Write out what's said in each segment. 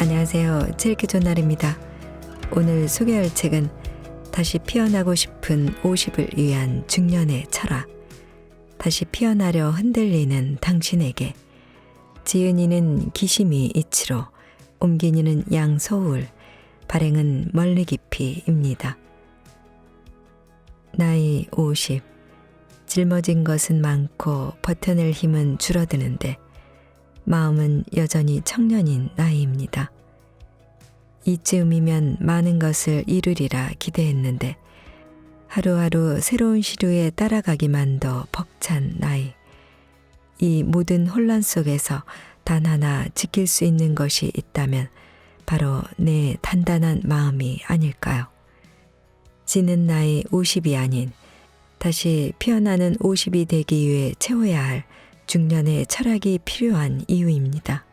안녕하세요. 칠기 존날입니다. 오늘 소개할 책은 다시 피어나고 싶은 50을 위한 중년의 철학, 다시 피어나려 흔들리는 당신에게, 지은이는 기시미 이치로, 옮기니는 양서울, 발행은 멀리 깊이입니다. 나이 50, 짊어진 것은 많고 버텨낼 힘은 줄어드는데 마음은 여전히 청년인 나이입니다. 이쯤이면 많은 것을 이루리라 기대했는데 하루하루 새로운 시류에 따라가기만도 벅찬 나이. 이 모든 혼란 속에서 단 하나 지킬 수 있는 것이 있다면 바로 내 단단한 마음이 아닐까요? 지는 나이 50이 아닌 다시 피어나는 50이 되기 위해 채워야 할 중년의 철학이 필요한 이유입니다.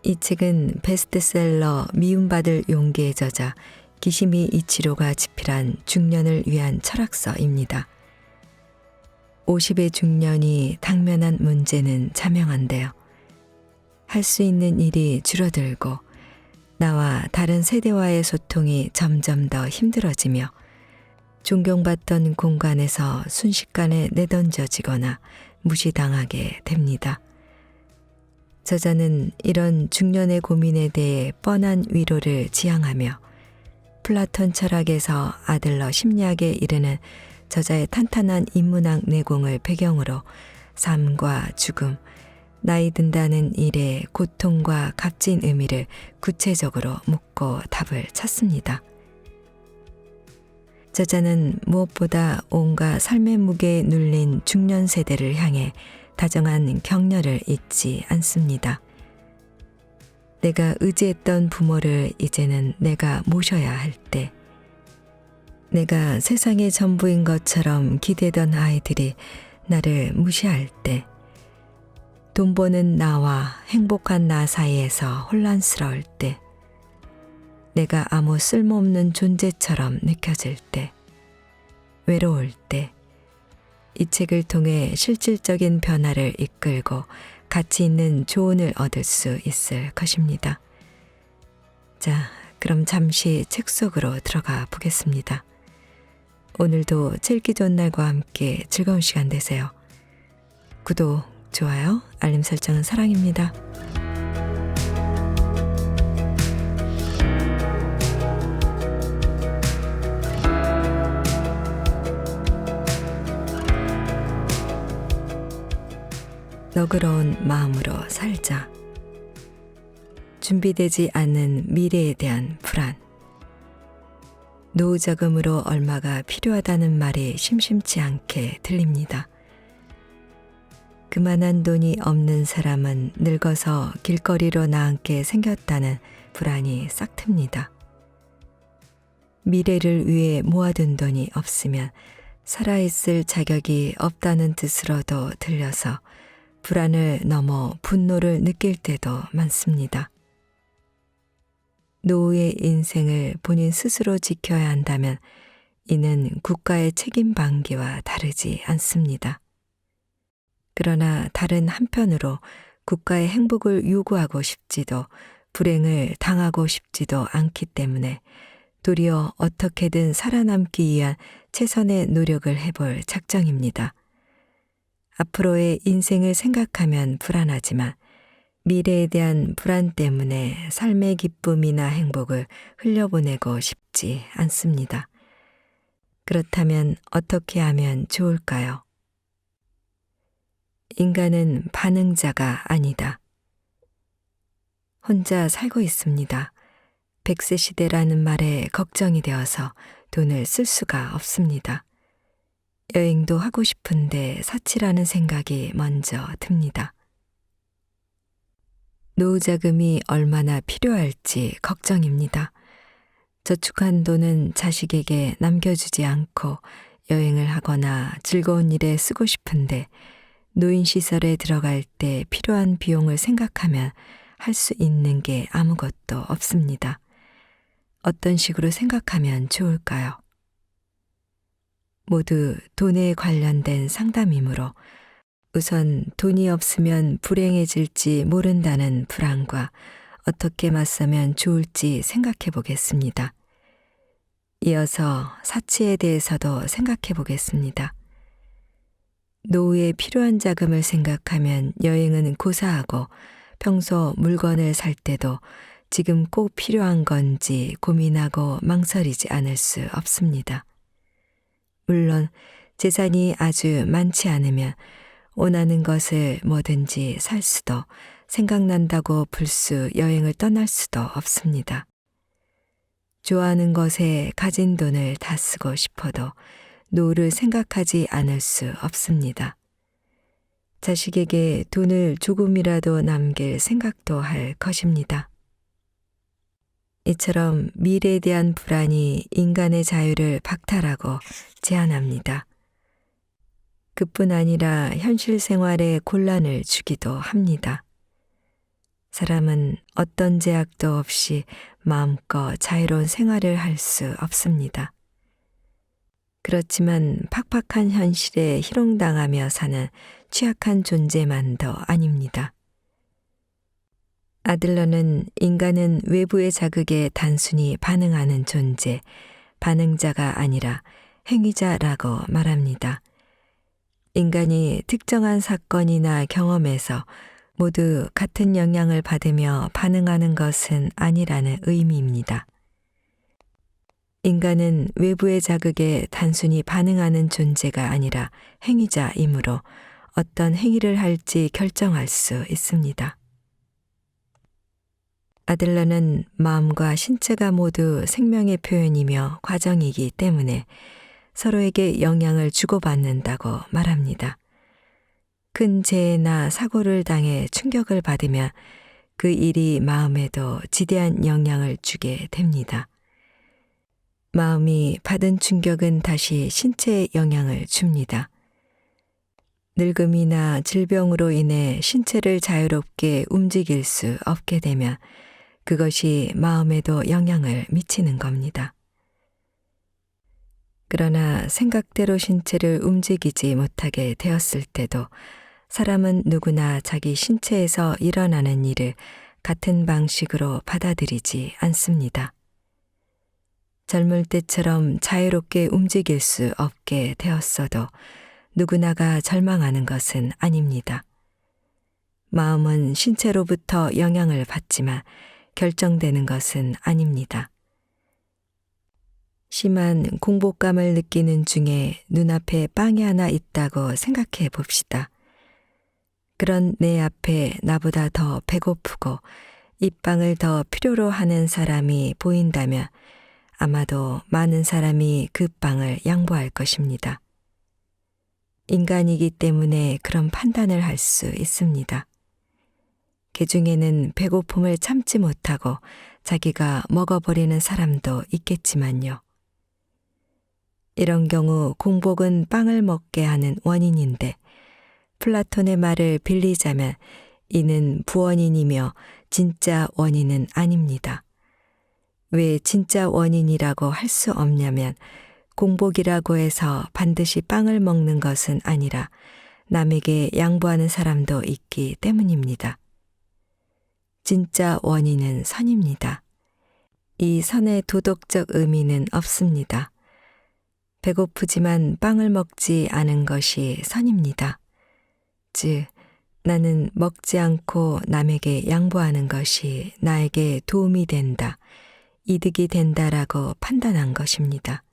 이 책은 베스트셀러 미움받을 용기의 저자 기시미 이치로가 집필한 중년을 위한 철학서입니다. 50의 중년이 당면한 문제는 자명한데요. 할 수 있는 일이 줄어들고 나와 다른 세대와의 소통이 점점 더 힘들어지며 존경받던 공간에서 순식간에 내던져지거나 무시당하게 됩니다. 저자는 이런 중년의 고민에 대해 뻔한 위로를 지향하며 플라톤 철학에서 아들러 심리학에 이르는 저자의 탄탄한 인문학 내공을 배경으로 삶과 죽음, 나이 든다는 일의 고통과 값진 의미를 구체적으로 묻고 답을 찾습니다. 저자는 무엇보다 온갖 삶의 무게에 눌린 중년 세대를 향해 다정한 격려를 잊지 않습니다. 내가 의지했던 부모를 이제는 내가 모셔야 할 때, 내가 세상의 전부인 것처럼 기대던 아이들이 나를 무시할 때, 돈 버는 나와 행복한 나 사이에서 혼란스러울 때, 내가 아무 쓸모없는 존재처럼 느껴질 때, 외로울 때, 이 책을 통해 실질적인 변화를 이끌고 가치 있는 조언을 얻을 수 있을 것입니다. 자, 그럼 잠시 책 속으로 들어가 보겠습니다. 오늘도 칠기 좋은 날과 함께 즐거운 시간 되세요. 구독, 좋아요, 알림 설정은 사랑입니다. 너그러운 마음으로 살자. 준비되지 않은 미래에 대한 불안. 노후 자금으로 얼마가 필요하다는 말이 심심치 않게 들립니다. 그만한 돈이 없는 사람은 늙어서 길거리로 나앉게 생겼다는 불안이 싹 틉니다. 미래를 위해 모아둔 돈이 없으면 살아있을 자격이 없다는 뜻으로도 들려서 불안을 넘어 분노를 느낄 때도 많습니다. 노후의 인생을 본인 스스로 지켜야 한다면 이는 국가의 책임 방기와 다르지 않습니다. 그러나 다른 한편으로 국가의 행복을 요구하고 싶지도 불행을 당하고 싶지도 않기 때문에 도리어 어떻게든 살아남기 위한 최선의 노력을 해볼 작정입니다. 앞으로의 인생을 생각하면 불안하지만 미래에 대한 불안 때문에 삶의 기쁨이나 행복을 흘려보내고 싶지 않습니다. 그렇다면 어떻게 하면 좋을까요? 인간은 반응자가 아니다. 혼자 살고 있습니다. 100세 시대라는 말에 걱정이 되어서 돈을 쓸 수가 없습니다. 여행도 하고 싶은데 사치라는 생각이 먼저 듭니다. 노후 자금이 얼마나 필요할지 걱정입니다. 저축한 돈은 자식에게 남겨주지 않고 여행을 하거나 즐거운 일에 쓰고 싶은데 노인시설에 들어갈 때 필요한 비용을 생각하면 할 수 있는 게 아무것도 없습니다. 어떤 식으로 생각하면 좋을까요? 모두 돈에 관련된 상담이므로 우선 돈이 없으면 불행해질지 모른다는 불안과 어떻게 맞서면 좋을지 생각해 보겠습니다. 이어서 사치에 대해서도 생각해 보겠습니다. 노후에 필요한 자금을 생각하면 여행은 고사하고 평소 물건을 살 때도 지금 꼭 필요한 건지 고민하고 망설이지 않을 수 없습니다. 물론 재산이 아주 많지 않으면 원하는 것을 뭐든지 살 수도 생각난다고 불수 여행을 떠날 수도 없습니다. 좋아하는 것에 가진 돈을 다 쓰고 싶어도 노후를 생각하지 않을 수 없습니다. 자식에게 돈을 조금이라도 남길 생각도 할 것입니다. 이처럼 미래에 대한 불안이 인간의 자유를 박탈하고 제한합니다. 그뿐 아니라 현실 생활에 곤란을 주기도 합니다. 사람은 어떤 제약도 없이 마음껏 자유로운 생활을 할 수 없습니다. 그렇지만 팍팍한 현실에 희롱당하며 사는 취약한 존재만도 아닙니다. 아들러는 인간은 외부의 자극에 단순히 반응하는 존재, 반응자가 아니라 행위자라고 말합니다. 인간이 특정한 사건이나 경험에서 모두 같은 영향을 받으며 반응하는 것은 아니라는 의미입니다. 인간은 외부의 자극에 단순히 반응하는 존재가 아니라 행위자이므로 어떤 행위를 할지 결정할 수 있습니다. 아들러는 마음과 신체가 모두 생명의 표현이며 과정이기 때문에 서로에게 영향을 주고받는다고 말합니다. 큰 재해나 사고를 당해 충격을 받으면 그 일이 마음에도 지대한 영향을 주게 됩니다. 마음이 받은 충격은 다시 신체에 영향을 줍니다. 늙음이나 질병으로 인해 신체를 자유롭게 움직일 수 없게 되면 그것이 마음에도 영향을 미치는 겁니다. 그러나 생각대로 신체를 움직이지 못하게 되었을 때도 사람은 누구나 자기 신체에서 일어나는 일을 같은 방식으로 받아들이지 않습니다. 젊을 때처럼 자유롭게 움직일 수 없게 되었어도 누구나가 절망하는 것은 아닙니다. 마음은 신체로부터 영향을 받지만 결정되는 것은 아닙니다. 심한 공복감을 느끼는 중에 눈앞에 빵이 하나 있다고 생각해 봅시다. 그런 내 앞에 나보다 더 배고프고 이 빵을 더 필요로 하는 사람이 보인다면 아마도 많은 사람이 그 빵을 양보할 것입니다. 인간이기 때문에 그런 판단을 할 수 있습니다. 그 중에는 배고픔을 참지 못하고 자기가 먹어버리는 사람도 있겠지만요. 이런 경우 공복은 빵을 먹게 하는 원인인데 플라톤의 말을 빌리자면 이는 부원인이며 진짜 원인은 아닙니다. 왜 진짜 원인이라고 할 수 없냐면 공복이라고 해서 반드시 빵을 먹는 것은 아니라 남에게 양보하는 사람도 있기 때문입니다. 진짜 원인은 선입니다. 이 선의 도덕적 의미는 없습니다. 배고프지만 빵을 먹지 않은 것이 선입니다. 즉, 나는 먹지 않고 남에게 양보하는 것이 나에게 도움이 된다, 이득이 된다라고 판단한 것입니다.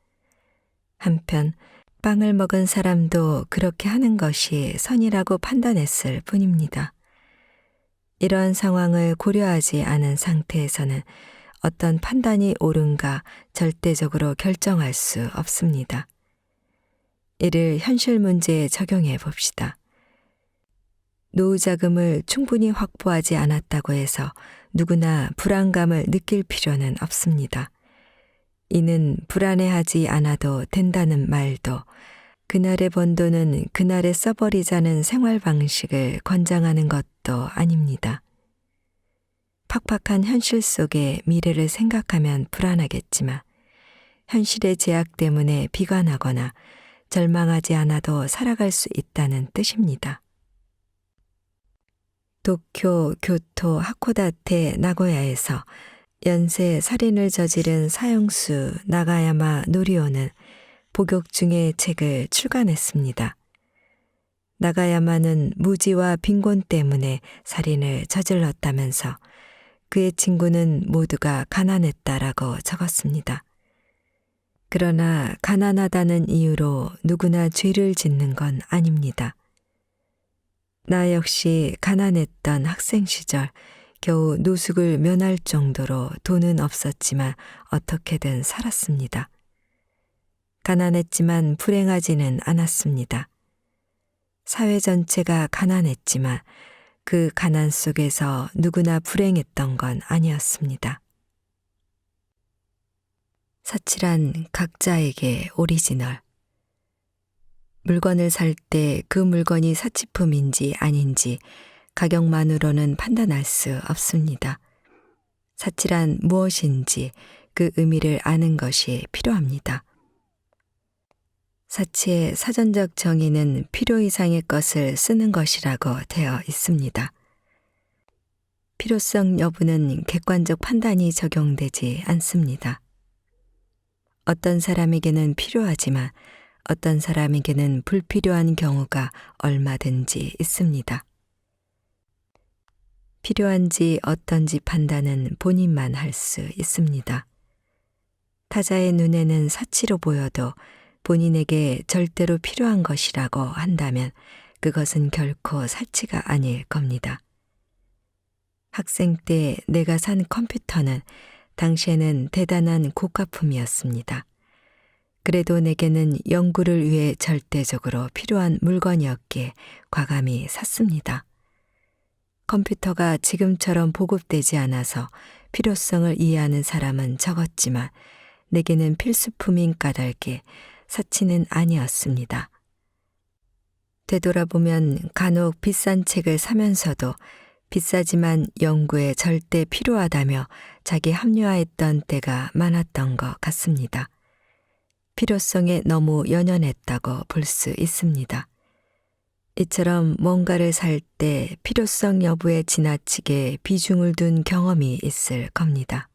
한편 빵을 먹은 사람도 그렇게 하는 것이 선이라고 판단했을 뿐입니다. 이런 상황을 고려하지 않은 상태에서는 어떤 판단이 옳은가 절대적으로 결정할 수 없습니다. 이를 현실 문제에 적용해 봅시다. 노후 자금을 충분히 확보하지 않았다고 해서 누구나 불안감을 느낄 필요는 없습니다. 이는 불안해하지 않아도 된다는 말도 그날의 번 돈은 그날에 써버리자는 생활 방식을 권장하는 것도 아닙니다. 팍팍한 현실 속에 미래를 생각하면 불안하겠지만 현실의 제약 때문에 비관하거나 절망하지 않아도 살아갈 수 있다는 뜻입니다. 도쿄, 교토, 하코다테, 나고야에서 연쇄 살인을 저지른 사형수 나가야마 노리오는 복역 중에 책을 출간했습니다. 나가야마는 무지와 빈곤 때문에 살인을 저질렀다면서 그의 친구는 모두가 가난했다라고 적었습니다. 그러나 가난하다는 이유로 누구나 죄를 짓는 건 아닙니다. 나 역시 가난했던 학생 시절 겨우 노숙을 면할 정도로 돈은 없었지만 어떻게든 살았습니다. 가난했지만 불행하지는 않았습니다. 사회 전체가 가난했지만 그 가난 속에서 누구나 불행했던 건 아니었습니다. 사치란 각자에게 오리지널. 물건을 살 때 그 물건이 사치품인지 아닌지 가격만으로는 판단할 수 없습니다. 사치란 무엇인지 그 의미를 아는 것이 필요합니다. 사치의 사전적 정의는 필요 이상의 것을 쓰는 것이라고 되어 있습니다. 필요성 여부는 객관적 판단이 적용되지 않습니다. 어떤 사람에게는 필요하지만 어떤 사람에게는 불필요한 경우가 얼마든지 있습니다. 필요한지 어떤지 판단은 본인만 할 수 있습니다. 타자의 눈에는 사치로 보여도 본인에게 절대로 필요한 것이라고 한다면 그것은 결코 사치가 아닐 겁니다. 학생 때 내가 산 컴퓨터는 당시에는 대단한 고가품이었습니다. 그래도 내게는 연구를 위해 절대적으로 필요한 물건이었기에 과감히 샀습니다. 컴퓨터가 지금처럼 보급되지 않아서 필요성을 이해하는 사람은 적었지만 내게는 필수품인 까닭에 사치는 아니었습니다. 되돌아보면 간혹 비싼 책을 사면서도 비싸지만 연구에 절대 필요하다며 자기 합리화했던 때가 많았던 것 같습니다. 필요성에 너무 연연했다고 볼 수 있습니다. 이처럼 뭔가를 살 때 필요성 여부에 지나치게 비중을 둔 경험이 있을 겁니다.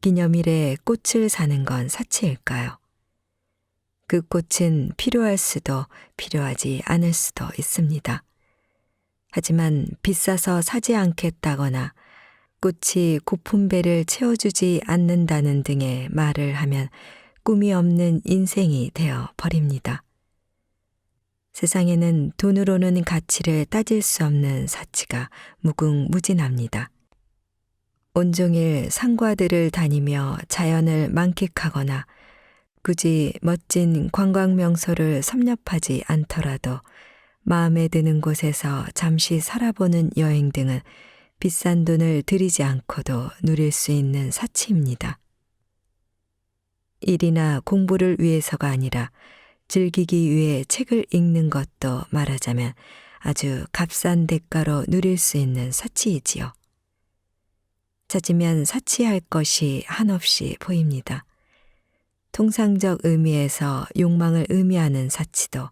기념일에 꽃을 사는 건 사치일까요? 그 꽃은 필요할 수도 필요하지 않을 수도 있습니다. 하지만 비싸서 사지 않겠다거나 꽃이 고픈 배를 채워주지 않는다는 등의 말을 하면 꿈이 없는 인생이 되어 버립니다. 세상에는 돈으로는 가치를 따질 수 없는 사치가 무궁무진합니다. 온종일 상과들을 다니며 자연을 만끽하거나 굳이 멋진 관광명소를 섭렵하지 않더라도 마음에 드는 곳에서 잠시 살아보는 여행 등은 비싼 돈을 들이지 않고도 누릴 수 있는 사치입니다. 일이나 공부를 위해서가 아니라 즐기기 위해 책을 읽는 것도 말하자면 아주 값싼 대가로 누릴 수 있는 사치이지요. 찾으면 사치할 것이 한없이 보입니다. 통상적 의미에서 욕망을 의미하는 사치도,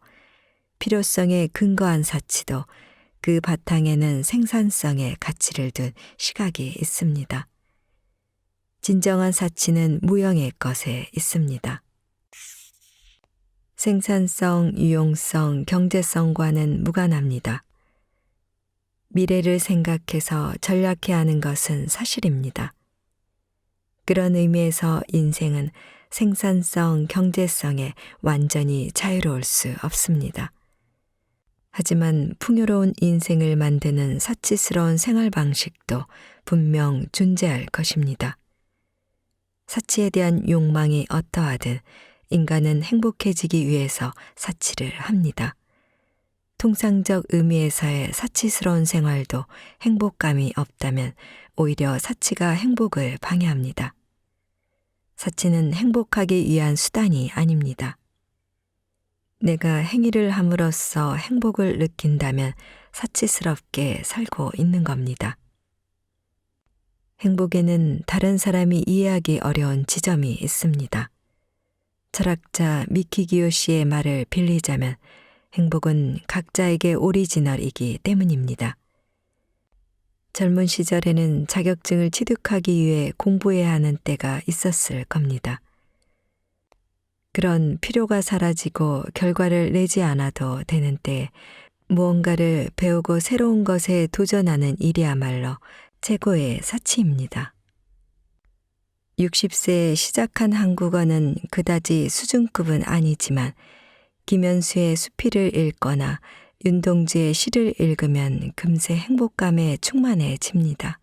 필요성에 근거한 사치도 그 바탕에는 생산성의 가치를 둔 시각이 있습니다. 진정한 사치는 무형의 것에 있습니다. 생산성, 유용성, 경제성과는 무관합니다. 미래를 생각해서 전략해야 하는 것은 사실입니다. 그런 의미에서 인생은 생산성, 경제성에 완전히 자유로울 수 없습니다. 하지만 풍요로운 인생을 만드는 사치스러운 생활 방식도 분명 존재할 것입니다. 사치에 대한 욕망이 어떠하든 인간은 행복해지기 위해서 사치를 합니다. 통상적 의미에서의 사치스러운 생활도 행복감이 없다면 오히려 사치가 행복을 방해합니다. 사치는 행복하기 위한 수단이 아닙니다. 내가 행위를 함으로써 행복을 느낀다면 사치스럽게 살고 있는 겁니다. 행복에는 다른 사람이 이해하기 어려운 지점이 있습니다. 철학자 미키기요 씨의 말을 빌리자면 행복은 각자에게 오리지널이기 때문입니다. 젊은 시절에는 자격증을 취득하기 위해 공부해야 하는 때가 있었을 겁니다. 그런 필요가 사라지고 결과를 내지 않아도 되는 때 무언가를 배우고 새로운 것에 도전하는 일이야말로 최고의 사치입니다. 60세에 시작한 한국어는 그다지 수준급은 아니지만 김현수의 수필을 읽거나 윤동주의 시를 읽으면 금세 행복감에 충만해집니다.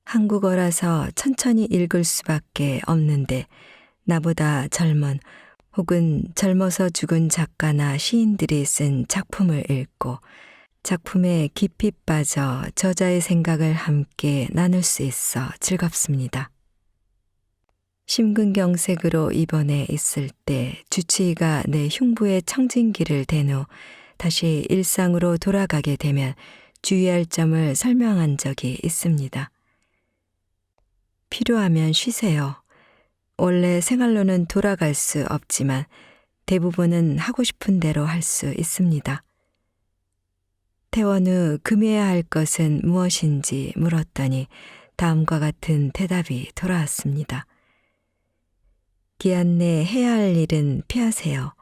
한국어라서 천천히 읽을 수밖에 없는데 나보다 젊은 혹은 젊어서 죽은 작가나 시인들이 쓴 작품을 읽고 작품에 깊이 빠져 저자의 생각을 함께 나눌 수 있어 즐겁습니다. 심근경색으로 입원해 있을 때 주치의가 내 흉부에 청진기를 댄 후 다시 일상으로 돌아가게 되면 주의할 점을 설명한 적이 있습니다. 필요하면 쉬세요. 원래 생활로는 돌아갈 수 없지만 대부분은 하고 싶은 대로 할 수 있습니다. 퇴원 후 금해야 할 것은 무엇인지 물었더니 다음과 같은 대답이 돌아왔습니다. 기한 내 해야 할 일은 피하세요.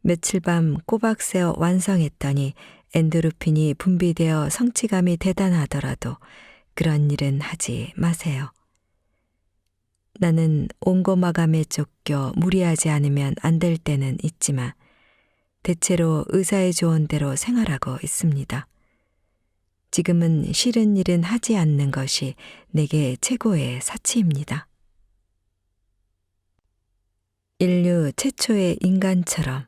며칠 밤 꼬박 새어 완성했더니 엔도르핀이 분비되어 성취감이 대단하더라도 그런 일은 하지 마세요. 나는 온고 마감에 쫓겨 무리하지 않으면 안 될 때는 있지만 대체로 의사의 조언대로 생활하고 있습니다. 지금은 싫은 일은 하지 않는 것이 내게 최고의 사치입니다. 인류 최초의 인간처럼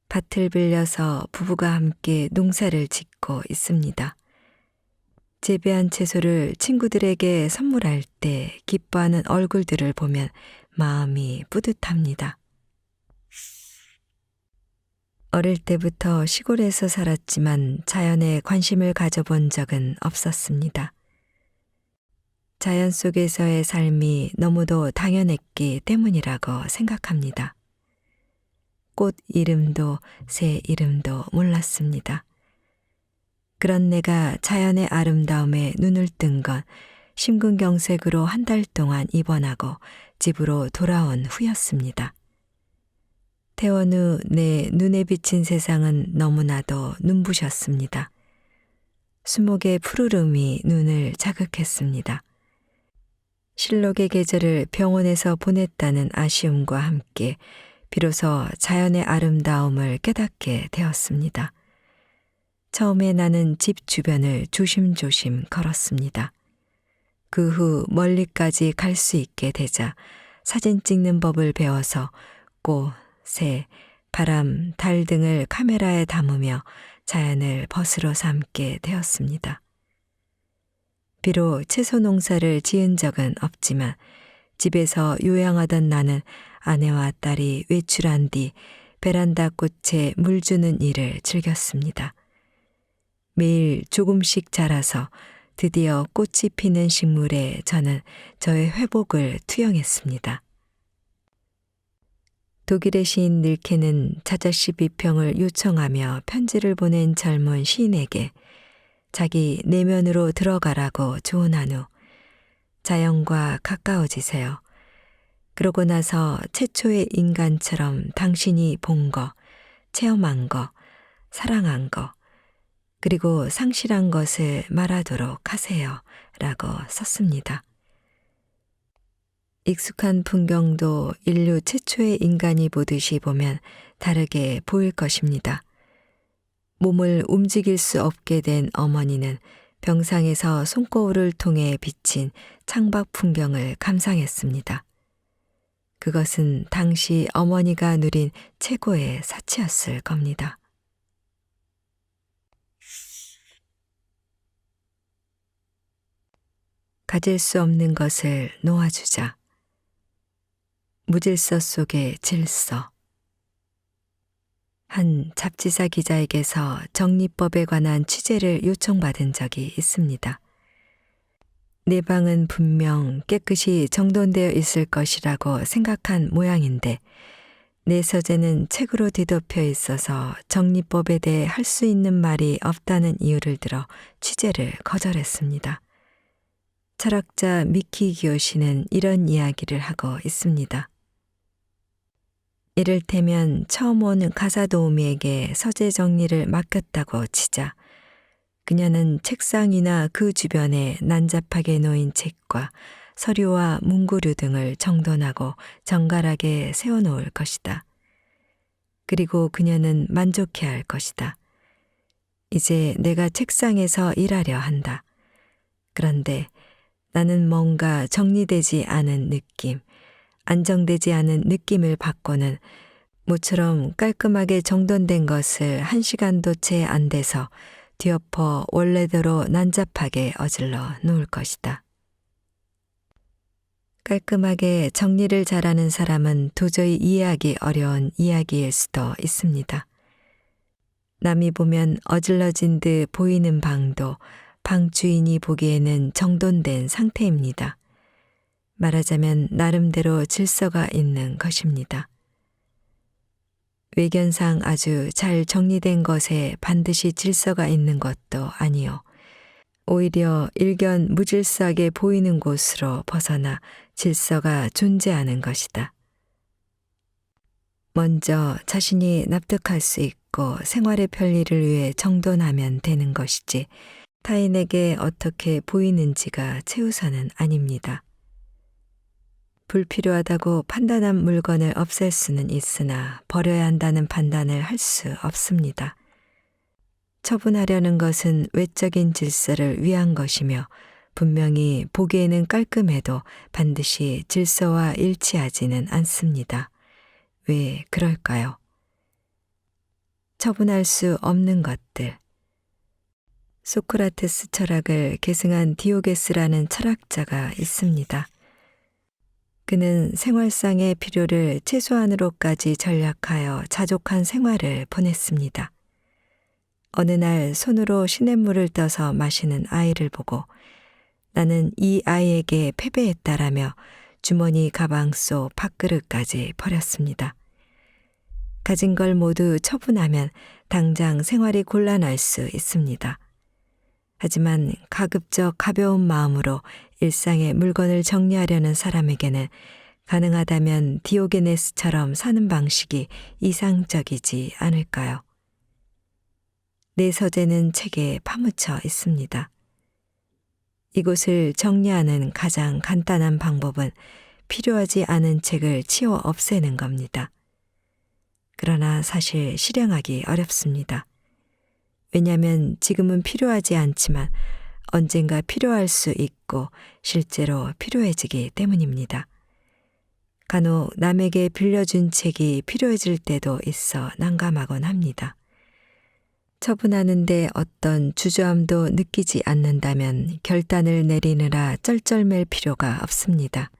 밭을 빌려서 부부가 함께 농사를 짓고 있습니다. 재배한 채소를 친구들에게 선물할 때 기뻐하는 얼굴들을 보면 마음이 뿌듯합니다. 어릴 때부터 시골에서 살았지만 자연에 관심을 가져본 적은 없었습니다. 자연 속에서의 삶이 너무도 당연했기 때문이라고 생각합니다. 꽃 이름도 새 이름도 몰랐습니다. 그런 내가 자연의 아름다움에 눈을 뜬 건 심근경색으로 한 달 동안 입원하고 집으로 돌아온 후였습니다. 퇴원 후 내 눈에 비친 세상은 너무나도 눈부셨습니다. 수목의 푸르름이 눈을 자극했습니다. 실록의 계절을 병원에서 보냈다는 아쉬움과 함께 비로소 자연의 아름다움을 깨닫게 되었습니다. 처음에 나는 집 주변을 조심조심 걸었습니다. 그 후 멀리까지 갈 수 있게 되자 사진 찍는 법을 배워서 꽃, 새, 바람, 달 등을 카메라에 담으며 자연을 벗으로 삼게 되었습니다. 비록 채소 농사를 지은 적은 없지만 집에서 요양하던 나는 아내와 딸이 외출한 뒤 베란다 꽃에 물 주는 일을 즐겼습니다. 매일 조금씩 자라서 드디어 꽃이 피는 식물에 저는 저의 회복을 투영했습니다. 독일의 시인 닐케는 자저씨 비평을 요청하며 편지를 보낸 젊은 시인에게 자기 내면으로 들어가라고 조언한 후 자연과 가까워지세요. 그러고 나서 최초의 인간처럼 당신이 본 거, 체험한 거, 사랑한 거, 그리고 상실한 것을 말하도록 하세요. 라고 썼습니다. 익숙한 풍경도 인류 최초의 인간이 보듯이 보면 다르게 보일 것입니다. 몸을 움직일 수 없게 된 어머니는 병상에서 손거울을 통해 비친 창밖 풍경을 감상했습니다. 그것은 당시 어머니가 누린 최고의 사치였을 겁니다. 가질 수 없는 것을 놓아주자. 무질서 속의 질서. 한 잡지사 기자에게서 정리법에 관한 취재를 요청받은 적이 있습니다. 내 방은 분명 깨끗이 정돈되어 있을 것이라고 생각한 모양인데 내 서재는 책으로 뒤덮여 있어서 정리법에 대해 할 수 있는 말이 없다는 이유를 들어 취재를 거절했습니다. 철학자 미키 기요시는 이런 이야기를 하고 있습니다. 이를테면 처음 온 가사 도우미에게 서재 정리를 맡겼다고 치자 그녀는 책상이나 그 주변에 난잡하게 놓인 책과 서류와 문구류 등을 정돈하고 정갈하게 세워놓을 것이다. 그리고 그녀는 만족해야 할 것이다. 이제 내가 책상에서 일하려 한다. 그런데 나는 뭔가 정리되지 않은 느낌, 안정되지 않은 느낌을 받고는 모처럼 깔끔하게 정돈된 것을 1시간도 채 안 돼서 뒤엎어 원래대로 난잡하게 어질러 놓을 것이다. 깔끔하게 정리를 잘하는 사람은 도저히 이해하기 어려운 이야기일 수도 있습니다. 남이 보면 어질러진 듯 보이는 방도 방 주인이 보기에는 정돈된 상태입니다. 말하자면 나름대로 질서가 있는 것입니다. 외견상 아주 잘 정리된 것에 반드시 질서가 있는 것도 아니요. 오히려 일견 무질서하게 보이는 곳으로 벗어나 질서가 존재하는 것이다. 먼저 자신이 납득할 수 있고 생활의 편리를 위해 정돈하면 되는 것이지 타인에게 어떻게 보이는지가 최우선은 아닙니다. 불필요하다고 판단한 물건을 없앨 수는 있으나 버려야 한다는 판단을 할 수 없습니다. 처분하려는 것은 외적인 질서를 위한 것이며 분명히 보기에는 깔끔해도 반드시 질서와 일치하지는 않습니다. 왜 그럴까요? 처분할 수 없는 것들. 소크라테스 철학을 계승한 디오게스라는 철학자가 있습니다. 그는 생활상의 필요를 최소한으로까지 전략하여 자족한 생활을 보냈습니다. 어느 날 손으로 시냇물을 떠서 마시는 아이를 보고 나는 이 아이에게 패배했다라며 주머니 가방 속 밥그릇까지 버렸습니다. 가진 걸 모두 처분하면 당장 생활이 곤란할 수 있습니다. 하지만 가급적 가벼운 마음으로 일상의 물건을 정리하려는 사람에게는 가능하다면 디오게네스처럼 사는 방식이 이상적이지 않을까요? 내 서재는 책에 파묻혀 있습니다. 이곳을 정리하는 가장 간단한 방법은 필요하지 않은 책을 치워 없애는 겁니다. 그러나 사실 실행하기 어렵습니다. 왜냐하면 지금은 필요하지 않지만 언젠가 필요할 수 있고 실제로 필요해지기 때문입니다. 간혹 남에게 빌려준 책이 필요해질 때도 있어 난감하곤 합니다. 처분하는데 어떤 주저함도 느끼지 않는다면 결단을 내리느라 쩔쩔맬 필요가 없습니다.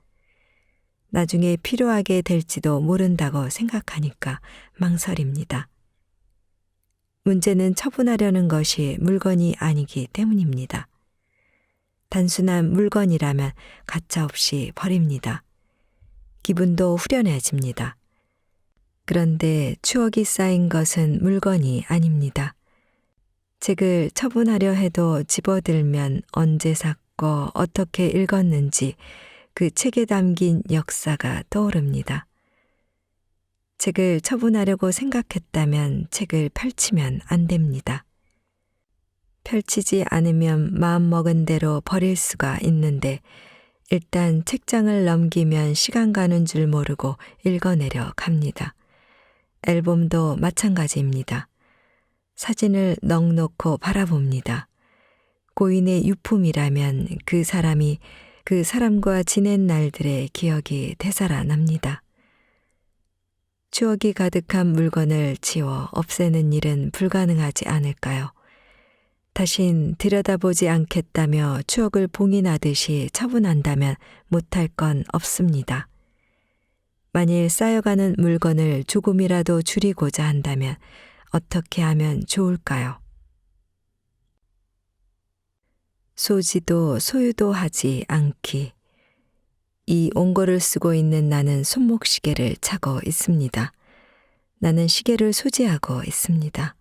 나중에 필요하게 될지도 모른다고 생각하니까 망설입니다. 문제는 처분하려는 것이 물건이 아니기 때문입니다. 단순한 물건이라면 가차없이 버립니다. 기분도 후련해집니다. 그런데 추억이 쌓인 것은 물건이 아닙니다. 책을 처분하려 해도 집어들면 언제 샀고 어떻게 읽었는지 그 책에 담긴 역사가 떠오릅니다. 책을 처분하려고 생각했다면 책을 펼치면 안 됩니다. 펼치지 않으면 마음먹은 대로 버릴 수가 있는데 일단 책장을 넘기면 시간 가는 줄 모르고 읽어내려 갑니다. 앨범도 마찬가지입니다. 사진을 넋놓고 바라봅니다. 고인의 유품이라면 그 사람이 그 사람과 지낸 날들의 기억이 되살아납니다. 추억이 가득한 물건을 지워 없애는 일은 불가능하지 않을까요? 다신 들여다보지 않겠다며 추억을 봉인하듯이 처분한다면 못할 건 없습니다. 만일 쌓여가는 물건을 조금이라도 줄이고자 한다면 어떻게 하면 좋을까요? 소지도 소유도 하지 않기. 이 옹골을 쓰고 있는 나는 손목시계를 차고 있습니다. 나는 시계를 소지하고 있습니다.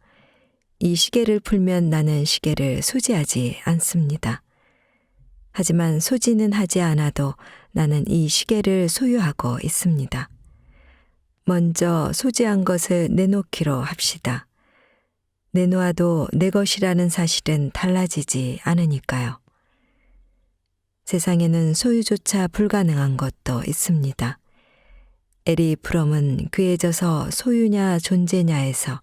이 시계를 풀면 나는 시계를 소지하지 않습니다. 하지만 소지는 하지 않아도 나는 이 시계를 소유하고 있습니다. 먼저 소지한 것을 내놓기로 합시다. 내놓아도 내 것이라는 사실은 달라지지 않으니까요. 세상에는 소유조차 불가능한 것도 있습니다. 에리 프롬은 그에 져서 소유냐 존재냐에서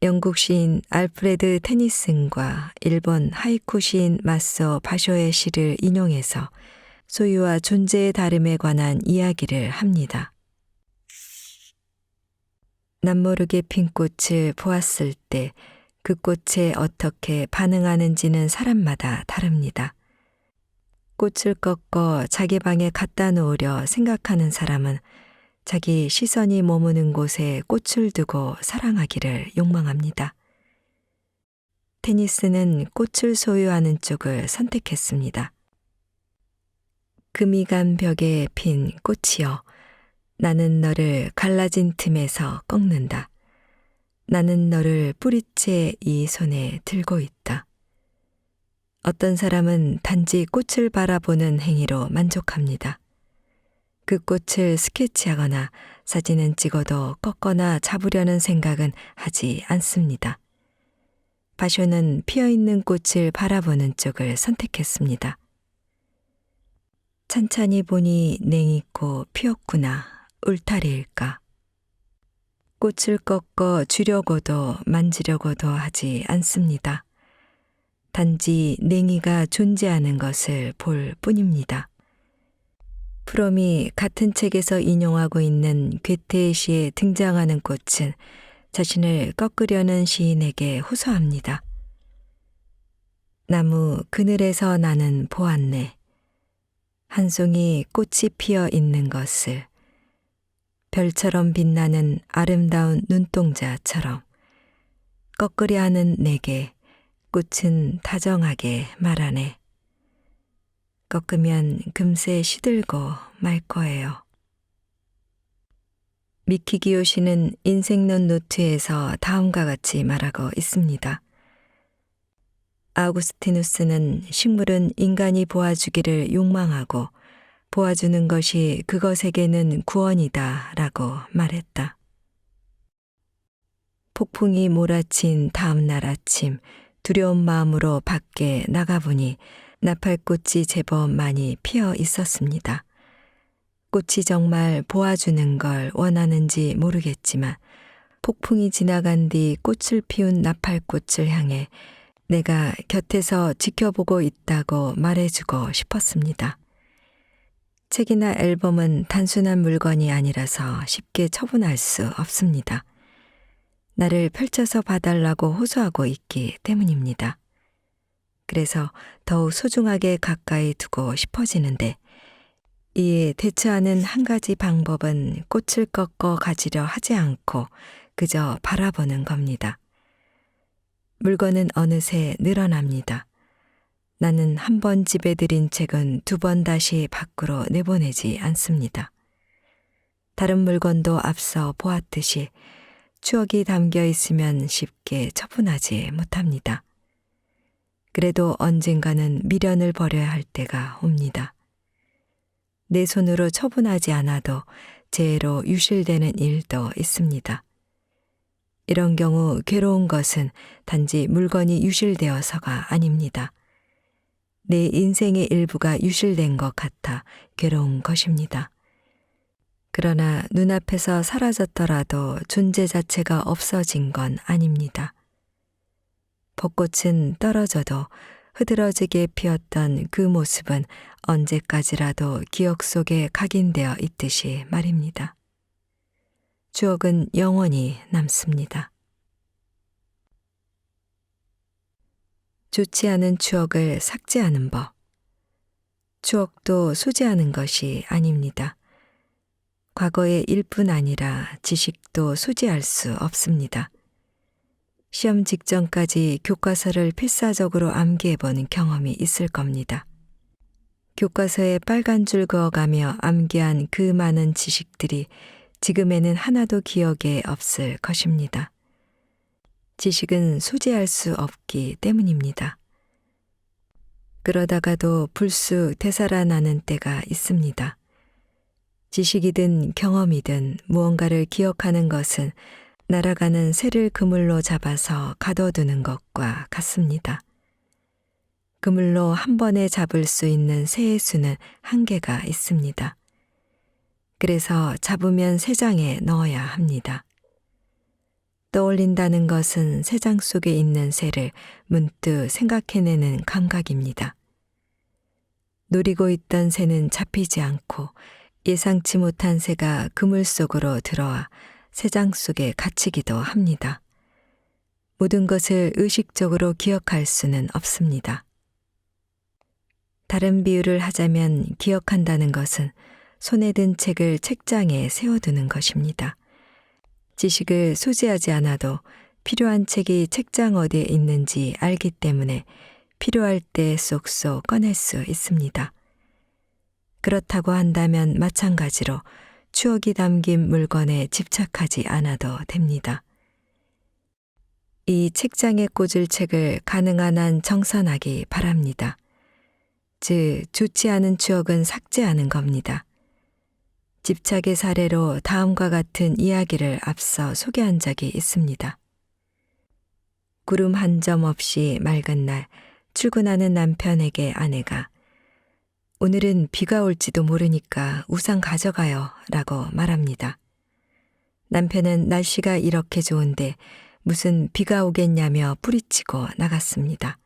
영국 시인 알프레드 테니슨과 일본 하이쿠 시인 마소 바쇼의 시를 인용해서 소유와 존재의 다름에 관한 이야기를 합니다. 남모르게 핀 꽃을 보았을 때 그 꽃에 어떻게 반응하는지는 사람마다 다릅니다. 꽃을 꺾어 자기 방에 갖다 놓으려 생각하는 사람은 자기 시선이 머무는 곳에 꽃을 두고 사랑하기를 욕망합니다. 테니스는 꽃을 소유하는 쪽을 선택했습니다. 금이 간 벽에 핀 꽃이여, 나는 너를 갈라진 틈에서 꺾는다. 나는 너를 뿌리째 이 손에 들고 있다. 어떤 사람은 단지 꽃을 바라보는 행위로 만족합니다. 그 꽃을 스케치하거나 사진은 찍어도 꺾거나 잡으려는 생각은 하지 않습니다. 바쇼는 피어있는 꽃을 바라보는 쪽을 선택했습니다. 찬찬히 보니 냉이꽃 피었구나, 울타리일까. 꽃을 꺾어 주려고도 만지려고도 하지 않습니다. 단지 냉이가 존재하는 것을 볼 뿐입니다. 프롬이 같은 책에서 인용하고 있는 괴테의 시에 등장하는 꽃은 자신을 꺾으려는 시인에게 호소합니다. 나무 그늘에서 나는 보았네. 한 송이 꽃이 피어 있는 것을 별처럼 빛나는 아름다운 눈동자처럼 꺾으려 하는 내게 꽃은 다정하게 말하네. 꺾으면 금세 시들고 말 거예요. 미키기요 씨는 인생론 노트에서 다음과 같이 말하고 있습니다. 아우구스티누스는 식물은 인간이 보아주기를 욕망하고 보아주는 것이 그것에게는 구원이다 라고 말했다. 폭풍이 몰아친 다음 날 아침 두려운 마음으로 밖에 나가보니 나팔꽃이 제법 많이 피어 있었습니다. 꽃이 정말 보아주는 걸 원하는지 모르겠지만 폭풍이 지나간 뒤 꽃을 피운 나팔꽃을 향해 내가 곁에서 지켜보고 있다고 말해주고 싶었습니다. 책이나 앨범은 단순한 물건이 아니라서 쉽게 처분할 수 없습니다. 나를 펼쳐서 봐달라고 호소하고 있기 때문입니다. 그래서 더욱 소중하게 가까이 두고 싶어지는데 이에 대처하는 한 가지 방법은 꽃을 꺾어 가지려 하지 않고 그저 바라보는 겁니다. 물건은 어느새 늘어납니다. 나는 한 번 집에 들인 책은 두 번 다시 밖으로 내보내지 않습니다. 다른 물건도 앞서 보았듯이 추억이 담겨 있으면 쉽게 처분하지 못합니다. 그래도 언젠가는 미련을 버려야 할 때가 옵니다. 내 손으로 처분하지 않아도 재해로 유실되는 일도 있습니다. 이런 경우 괴로운 것은 단지 물건이 유실되어서가 아닙니다. 내 인생의 일부가 유실된 것 같아 괴로운 것입니다. 그러나 눈앞에서 사라졌더라도 존재 자체가 없어진 건 아닙니다. 벚꽃은 떨어져도 흐드러지게 피었던 그 모습은 언제까지라도 기억 속에 각인되어 있듯이 말입니다. 추억은 영원히 남습니다. 좋지 않은 추억을 삭제하는 법. 추억도 소지하는 것이 아닙니다. 과거의 일뿐 아니라 지식도 소지할 수 없습니다. 시험 직전까지 교과서를 필사적으로 암기해보는 경험이 있을 겁니다. 교과서에 빨간 줄 그어가며 암기한 그 많은 지식들이 지금에는 하나도 기억에 없을 것입니다. 지식은 소지할 수 없기 때문입니다. 그러다가도 불쑥 되살아나는 때가 있습니다. 지식이든 경험이든 무언가를 기억하는 것은 날아가는 새를 그물로 잡아서 가둬두는 것과 같습니다. 그물로 한 번에 잡을 수 있는 새의 수는 한계가 있습니다. 그래서 잡으면 새장에 넣어야 합니다. 떠올린다는 것은 새장 속에 있는 새를 문득 생각해내는 감각입니다. 노리고 있던 새는 잡히지 않고 예상치 못한 새가 그물 속으로 들어와 새장 속에 갇히기도 합니다. 모든 것을 의식적으로 기억할 수는 없습니다. 다른 비유를 하자면 기억한다는 것은 손에 든 책을 책장에 세워두는 것입니다. 지식을 소지하지 않아도 필요한 책이 책장 어디에 있는지 알기 때문에 필요할 때 쏙쏙 꺼낼 수 있습니다. 그렇다고 한다면 마찬가지로 추억이 담긴 물건에 집착하지 않아도 됩니다. 이 책장에 꽂을 책을 가능한 한 정산하기 바랍니다. 즉, 좋지 않은 추억은 삭제하는 겁니다. 집착의 사례로 다음과 같은 이야기를 앞서 소개한 적이 있습니다. 구름 한 점 없이 맑은 날 출근하는 남편에게 아내가 오늘은 비가 올지도 모르니까 우산 가져가요 라고 말합니다. 남편은 날씨가 이렇게 좋은데 무슨 비가 오겠냐며 뿌리치고 나갔습니다.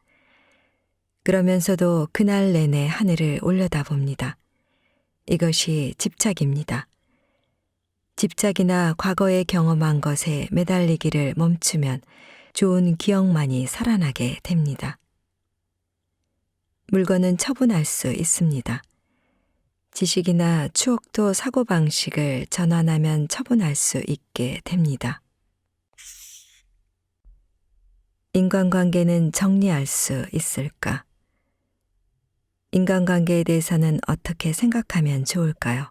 그러면서도 그날 내내 하늘을 올려다봅니다. 이것이 집착입니다. 집착이나 과거에 경험한 것에 매달리기를 멈추면 좋은 기억만이 살아나게 됩니다. 물건은 처분할 수 있습니다. 지식이나 추억도 사고방식을 전환하면 처분할 수 있게 됩니다. 인간관계는 정리할 수 있을까? 인간관계에 대해서는 어떻게 생각하면 좋을까요?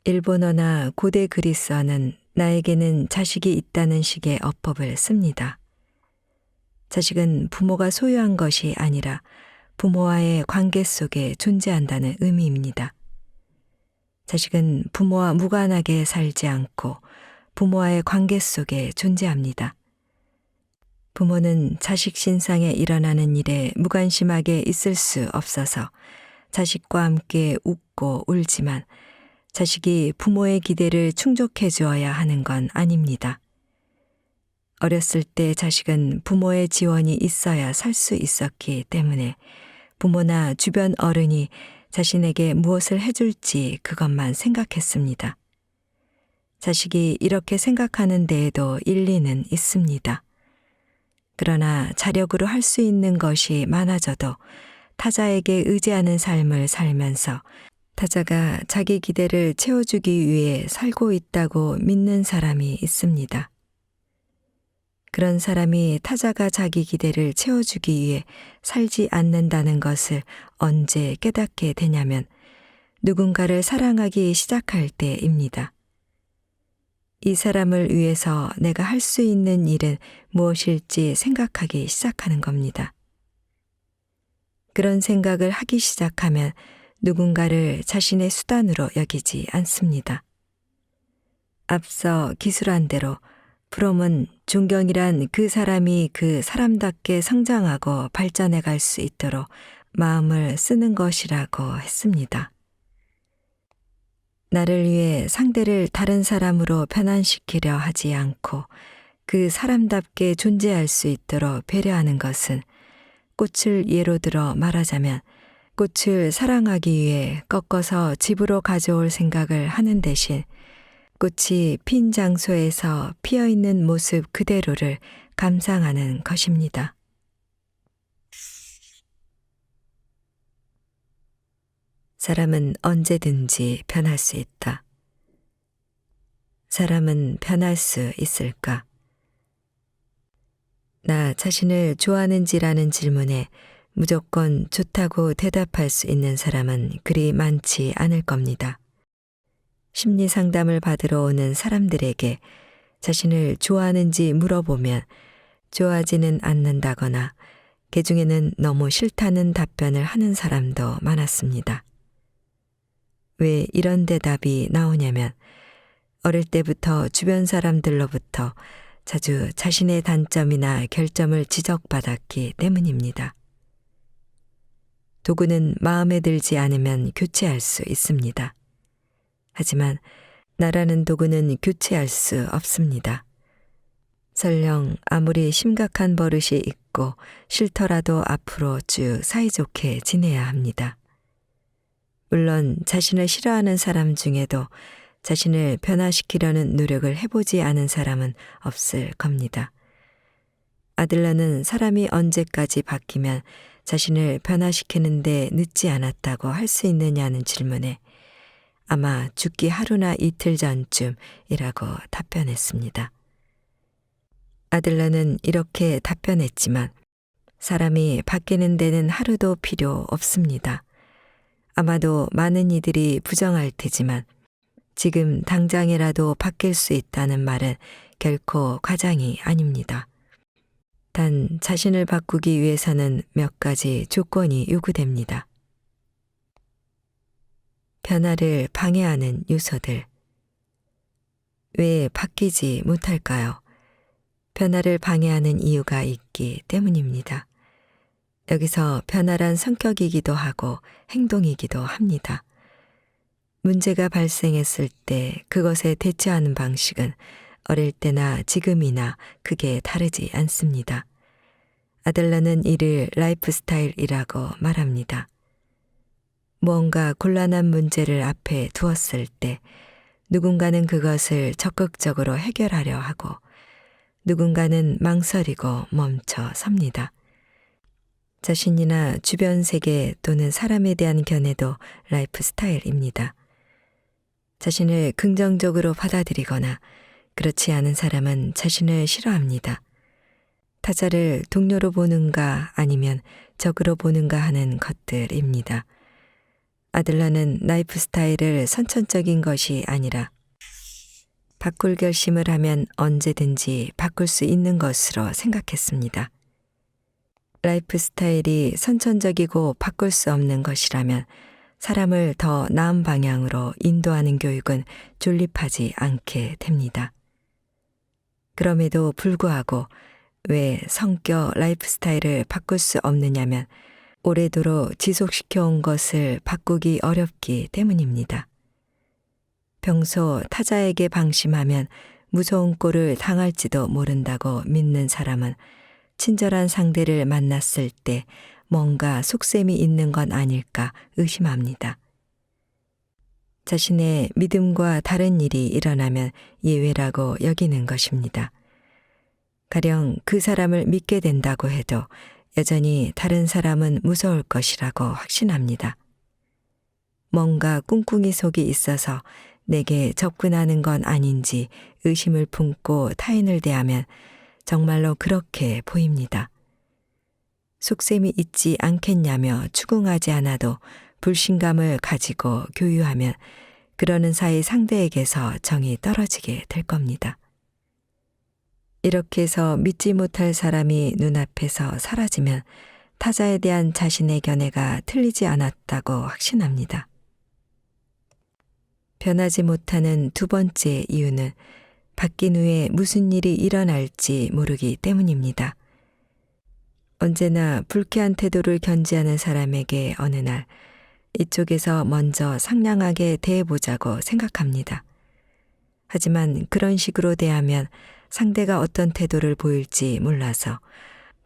일본어나 고대 그리스어는 나에게는 자식이 있다는 식의 어법을 씁니다. 자식은 부모가 소유한 것이 아니라 부모와의 관계 속에 존재한다는 의미입니다. 자식은 부모와 무관하게 살지 않고 부모와의 관계 속에 존재합니다. 부모는 자식 신상에 일어나는 일에 무관심하게 있을 수 없어서 자식과 함께 웃고 울지만 자식이 부모의 기대를 충족해 주어야 하는 건 아닙니다. 어렸을 때 자식은 부모의 지원이 있어야 살 수 있었기 때문에 부모나 주변 어른이 자신에게 무엇을 해줄지 그것만 생각했습니다. 자식이 이렇게 생각하는 데에도 일리는 있습니다. 그러나 자력으로 할 수 있는 것이 많아져도 타자에게 의지하는 삶을 살면서 타자가 자기 기대를 채워주기 위해 살고 있다고 믿는 사람이 있습니다. 그런 사람이 타자가 자기 기대를 채워주기 위해 살지 않는다는 것을 언제 깨닫게 되냐면 누군가를 사랑하기 시작할 때입니다. 이 사람을 위해서 내가 할 수 있는 일은 무엇일지 생각하기 시작하는 겁니다. 그런 생각을 하기 시작하면 누군가를 자신의 수단으로 여기지 않습니다. 앞서 기술한 대로 프롬은 존경이란 그 사람이 그 사람답게 성장하고 발전해 갈 수 있도록 마음을 쓰는 것이라고 했습니다. 나를 위해 상대를 다른 사람으로 변환시키려 하지 않고 그 사람답게 존재할 수 있도록 배려하는 것은 꽃을 예로 들어 말하자면 꽃을 사랑하기 위해 꺾어서 집으로 가져올 생각을 하는 대신 꽃이 핀 장소에서 피어있는 모습 그대로를 감상하는 것입니다. 사람은 언제든지 변할 수 있다. 사람은 변할 수 있을까? 나 자신을 좋아하는지라는 질문에 무조건 좋다고 대답할 수 있는 사람은 그리 많지 않을 겁니다. 심리 상담을 받으러 오는 사람들에게 자신을 좋아하는지 물어보면 좋아하지는 않는다거나 개중에는 너무 싫다는 답변을 하는 사람도 많았습니다. 왜 이런 대답이 나오냐면 어릴 때부터 주변 사람들로부터 자주 자신의 단점이나 결점을 지적받았기 때문입니다. 도구는 마음에 들지 않으면 교체할 수 있습니다. 하지만 나라는 도구는 교체할 수 없습니다. 설령 아무리 심각한 버릇이 있고 싫더라도 앞으로 쭉 사이좋게 지내야 합니다. 물론 자신을 싫어하는 사람 중에도 자신을 변화시키려는 노력을 해보지 않은 사람은 없을 겁니다. 아들러는 사람이 언제까지 바뀌면 자신을 변화시키는데 늦지 않았다고 할 수 있느냐는 질문에 아마 죽기 하루나 이틀 전쯤이라고 답변했습니다. 아들러는 이렇게 답변했지만 사람이 바뀌는 데는 하루도 필요 없습니다. 아마도 많은 이들이 부정할 테지만 지금 당장이라도 바뀔 수 있다는 말은 결코 과장이 아닙니다. 단 자신을 바꾸기 위해서는 몇 가지 조건이 요구됩니다. 변화를 방해하는 요소들. 왜 바뀌지 못할까요? 변화를 방해하는 이유가 있기 때문입니다. 여기서 변화란 성격이기도 하고 행동이기도 합니다. 문제가 발생했을 때 그것에 대처하는 방식은 어릴 때나 지금이나 크게 다르지 않습니다. 아들러는 이를 라이프 스타일이라고 말합니다. 무언가 곤란한 문제를 앞에 두었을 때 누군가는 그것을 적극적으로 해결하려 하고 누군가는 망설이고 멈춰 섭니다. 자신이나 주변 세계 또는 사람에 대한 견해도 라이프 스타일입니다. 자신을 긍정적으로 받아들이거나 그렇지 않은 사람은 자신을 싫어합니다. 타자를 동료로 보는가 아니면 적으로 보는가 하는 것들입니다. 아들러는 라이프 스타일을 선천적인 것이 아니라 바꿀 결심을 하면 언제든지 바꿀 수 있는 것으로 생각했습니다. 라이프 스타일이 선천적이고 바꿀 수 없는 것이라면 사람을 더 나은 방향으로 인도하는 교육은 존립하지 않게 됩니다. 그럼에도 불구하고 왜 성격, 라이프 스타일을 바꿀 수 없느냐면 오래도록 지속시켜온 것을 바꾸기 어렵기 때문입니다. 평소 타자에게 방심하면 무서운 꼴을 당할지도 모른다고 믿는 사람은 친절한 상대를 만났을 때 뭔가 속셈이 있는 건 아닐까 의심합니다. 자신의 믿음과 다른 일이 일어나면 예외라고 여기는 것입니다. 가령 그 사람을 믿게 된다고 해도 여전히 다른 사람은 무서울 것이라고 확신합니다. 뭔가 꿍꿍이 속이 있어서 내게 접근하는 건 아닌지 의심을 품고 타인을 대하면 정말로 그렇게 보입니다. 속셈이 있지 않겠냐며 추궁하지 않아도 불신감을 가지고 교유하면 그러는 사이 상대에게서 정이 떨어지게 될 겁니다. 이렇게 해서 믿지 못할 사람이 눈앞에서 사라지면 타자에 대한 자신의 견해가 틀리지 않았다고 확신합니다. 변하지 못하는 두 번째 이유는 바뀐 후에 무슨 일이 일어날지 모르기 때문입니다. 언제나 불쾌한 태도를 견지하는 사람에게 어느 날 이쪽에서 먼저 상냥하게 대해보자고 생각합니다. 하지만 그런 식으로 대하면 상대가 어떤 태도를 보일지 몰라서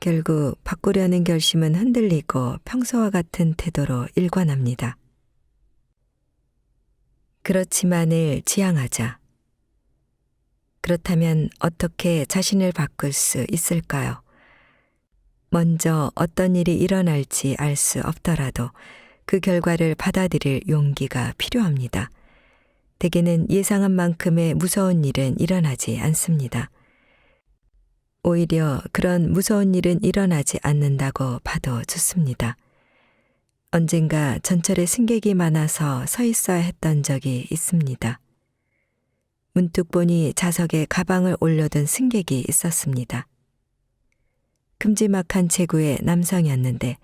결국 바꾸려는 결심은 흔들리고 평소와 같은 태도로 일관합니다. 그렇지만을 지향하자. 그렇다면 어떻게 자신을 바꿀 수 있을까요? 먼저 어떤 일이 일어날지 알 수 없더라도 그 결과를 받아들일 용기가 필요합니다. 대개는 예상한 만큼의 무서운 일은 일어나지 않습니다. 오히려 그런 무서운 일은 일어나지 않는다고 봐도 좋습니다. 언젠가 전철에 승객이 많아서 서 있어야 했던 적이 있습니다. 문득 보니 좌석에 가방을 올려둔 승객이 있었습니다. 큼지막한 체구의 남성이었는데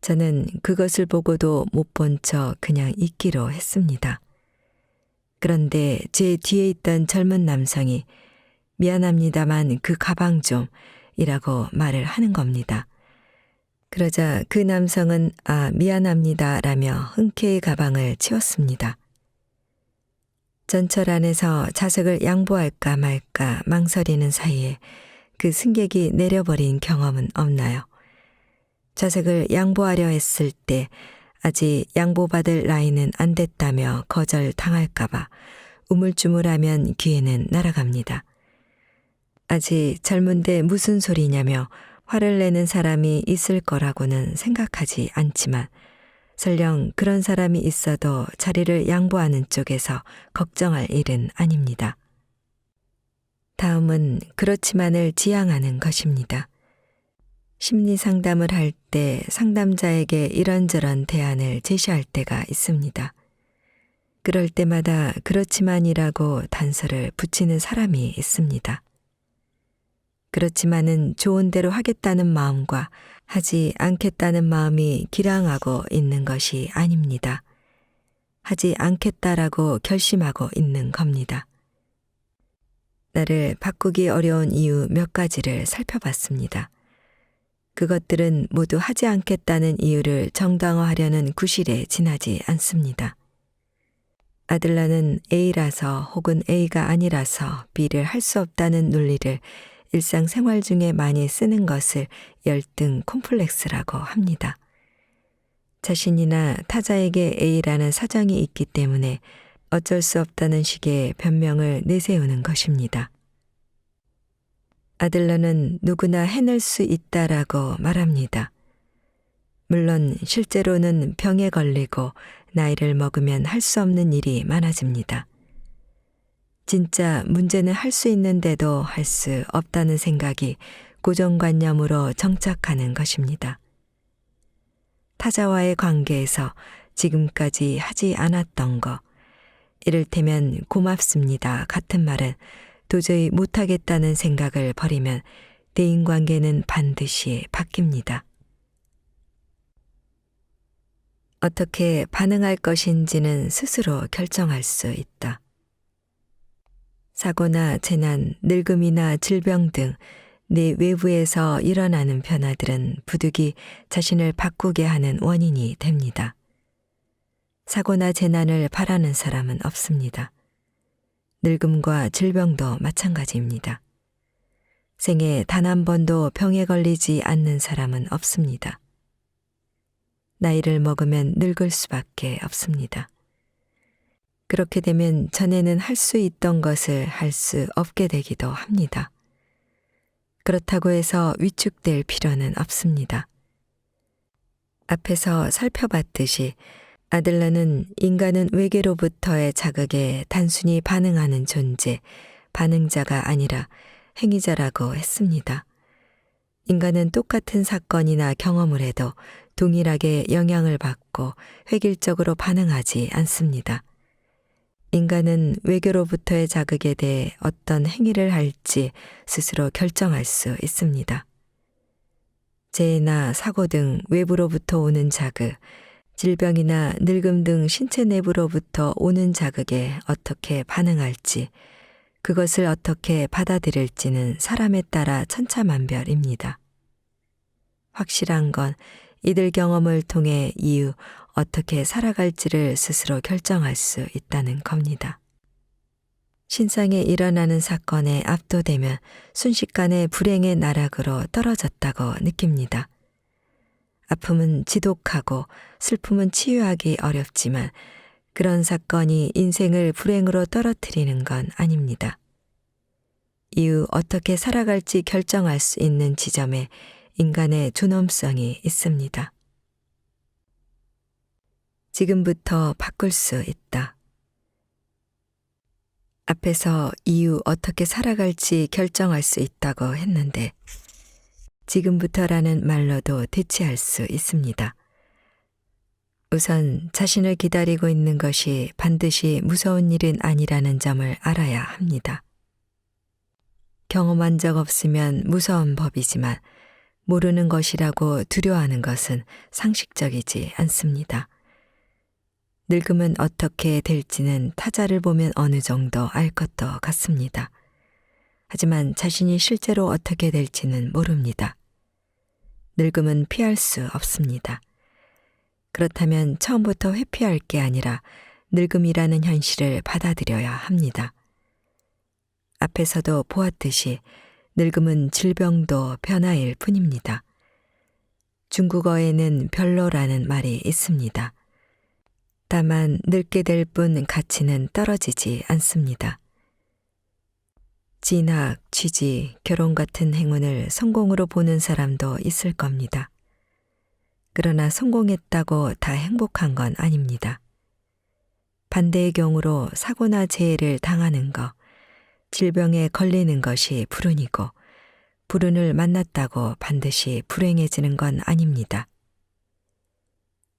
저는 그것을 보고도 못 본 척 그냥 있기로 했습니다. 그런데 제 뒤에 있던 젊은 남성이 미안합니다만 그 가방 좀 이라고 말을 하는 겁니다. 그러자 그 남성은 미안합니다 라며 흔쾌히 가방을 치웠습니다. 전철 안에서 좌석을 양보할까 말까 망설이는 사이에 그 승객이 내려버린 경험은 없나요? 좌석을 양보하려 했을 때 아직 양보받을 나이는 안 됐다며 거절당할까봐 우물쭈물하면 기회는 날아갑니다. 아직 젊은데 무슨 소리냐며 화를 내는 사람이 있을 거라고는 생각하지 않지만 설령 그런 사람이 있어도 자리를 양보하는 쪽에서 걱정할 일은 아닙니다. 다음은 그렇지만을 지향하는 것입니다. 심리 상담을 할 때 상담자에게 이런저런 대안을 제시할 때가 있습니다. 그럴 때마다 그렇지만이라고 단서를 붙이는 사람이 있습니다. 그렇지만은 좋은 대로 하겠다는 마음과 하지 않겠다는 마음이 기량하고 있는 것이 아닙니다. 하지 않겠다라고 결심하고 있는 겁니다. 나를 바꾸기 어려운 이유 몇 가지를 살펴봤습니다. 그것들은 모두 하지 않겠다는 이유를 정당화하려는 구실에 지나지 않습니다. 아들러는 A라서 혹은 A가 아니라서 B를 할 수 없다는 논리를 일상생활 중에 많이 쓰는 것을 열등 콤플렉스라고 합니다. 자신이나 타자에게 A라는 사정이 있기 때문에 어쩔 수 없다는 식의 변명을 내세우는 것입니다. 아들러는 누구나 해낼 수 있다라고 말합니다. 물론 실제로는 병에 걸리고 나이를 먹으면 할 수 없는 일이 많아집니다. 진짜 문제는 할 수 있는데도 할 수 없다는 생각이 고정관념으로 정착하는 것입니다. 타자와의 관계에서 지금까지 하지 않았던 거, 이를테면 고맙습니다 같은 말은 도저히 못하겠다는 생각을 버리면 대인관계는 반드시 바뀝니다. 어떻게 반응할 것인지는 스스로 결정할 수 있다. 사고나 재난, 늙음이나 질병 등 내 외부에서 일어나는 변화들은 부득이 자신을 바꾸게 하는 원인이 됩니다. 사고나 재난을 바라는 사람은 없습니다. 늙음과 질병도 마찬가지입니다. 생애 단 한 번도 병에 걸리지 않는 사람은 없습니다. 나이를 먹으면 늙을 수밖에 없습니다. 그렇게 되면 전에는 할 수 있던 것을 할 수 없게 되기도 합니다. 그렇다고 해서 위축될 필요는 없습니다. 앞에서 살펴봤듯이 아들러는 인간은 외계로부터의 자극에 단순히 반응하는 존재, 반응자가 아니라 행위자라고 했습니다. 인간은 똑같은 사건이나 경험을 해도 동일하게 영향을 받고 획일적으로 반응하지 않습니다. 인간은 외계로부터의 자극에 대해 어떤 행위를 할지 스스로 결정할 수 있습니다. 재해나 사고 등 외부로부터 오는 자극, 질병이나 늙음 등 신체 내부로부터 오는 자극에 어떻게 반응할지, 그것을 어떻게 받아들일지는 사람에 따라 천차만별입니다. 확실한 건 이들 경험을 통해 이후 어떻게 살아갈지를 스스로 결정할 수 있다는 겁니다. 신상에 일어나는 사건에 압도되면 순식간에 불행의 나락으로 떨어졌다고 느낍니다. 아픔은 지독하고 슬픔은 치유하기 어렵지만 그런 사건이 인생을 불행으로 떨어뜨리는 건 아닙니다. 이후 어떻게 살아갈지 결정할 수 있는 지점에 인간의 존엄성이 있습니다. 지금부터 바꿀 수 있다. 앞에서 이후 어떻게 살아갈지 결정할 수 있다고 했는데 지금부터라는 말로도 대체할 수 있습니다. 우선 자신을 기다리고 있는 것이 반드시 무서운 일은 아니라는 점을 알아야 합니다. 경험한 적 없으면 무서운 법이지만 모르는 것이라고 두려워하는 것은 상식적이지 않습니다. 늙음은 어떻게 될지는 타자를 보면 어느 정도 알 것도 같습니다. 하지만 자신이 실제로 어떻게 될지는 모릅니다. 늙음은 피할 수 없습니다. 그렇다면 처음부터 회피할 게 아니라 늙음이라는 현실을 받아들여야 합니다. 앞에서도 보았듯이 늙음은 질병도 변화일 뿐입니다. 중국어에는 별로라는 말이 있습니다. 다만 늙게 될 뿐 가치는 떨어지지 않습니다. 진학, 취직, 결혼 같은 행운을 성공으로 보는 사람도 있을 겁니다. 그러나 성공했다고 다 행복한 건 아닙니다. 반대의 경우로 사고나 재해를 당하는 것, 질병에 걸리는 것이 불운이고 불운을 만났다고 반드시 불행해지는 건 아닙니다.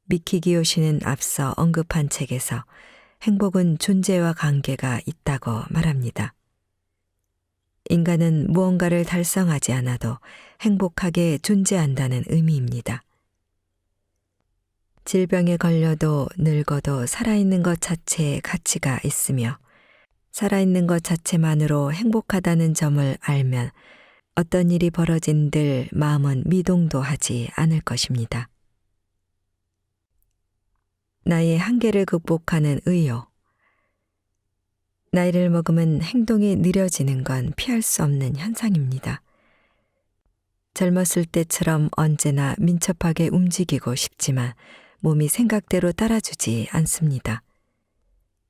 미키기요 씨는 앞서 언급한 책에서 행복은 존재와 관계가 있다고 말합니다. 인간은 무언가를 달성하지 않아도 행복하게 존재한다는 의미입니다. 질병에 걸려도 늙어도 살아있는 것 자체에 가치가 있으며 살아있는 것 자체만으로 행복하다는 점을 알면 어떤 일이 벌어진들 마음은 미동도 하지 않을 것입니다. 나의 한계를 극복하는 의욕. 나이를 먹으면 행동이 느려지는 건 피할 수 없는 현상입니다. 젊었을 때처럼 언제나 민첩하게 움직이고 싶지만 몸이 생각대로 따라주지 않습니다.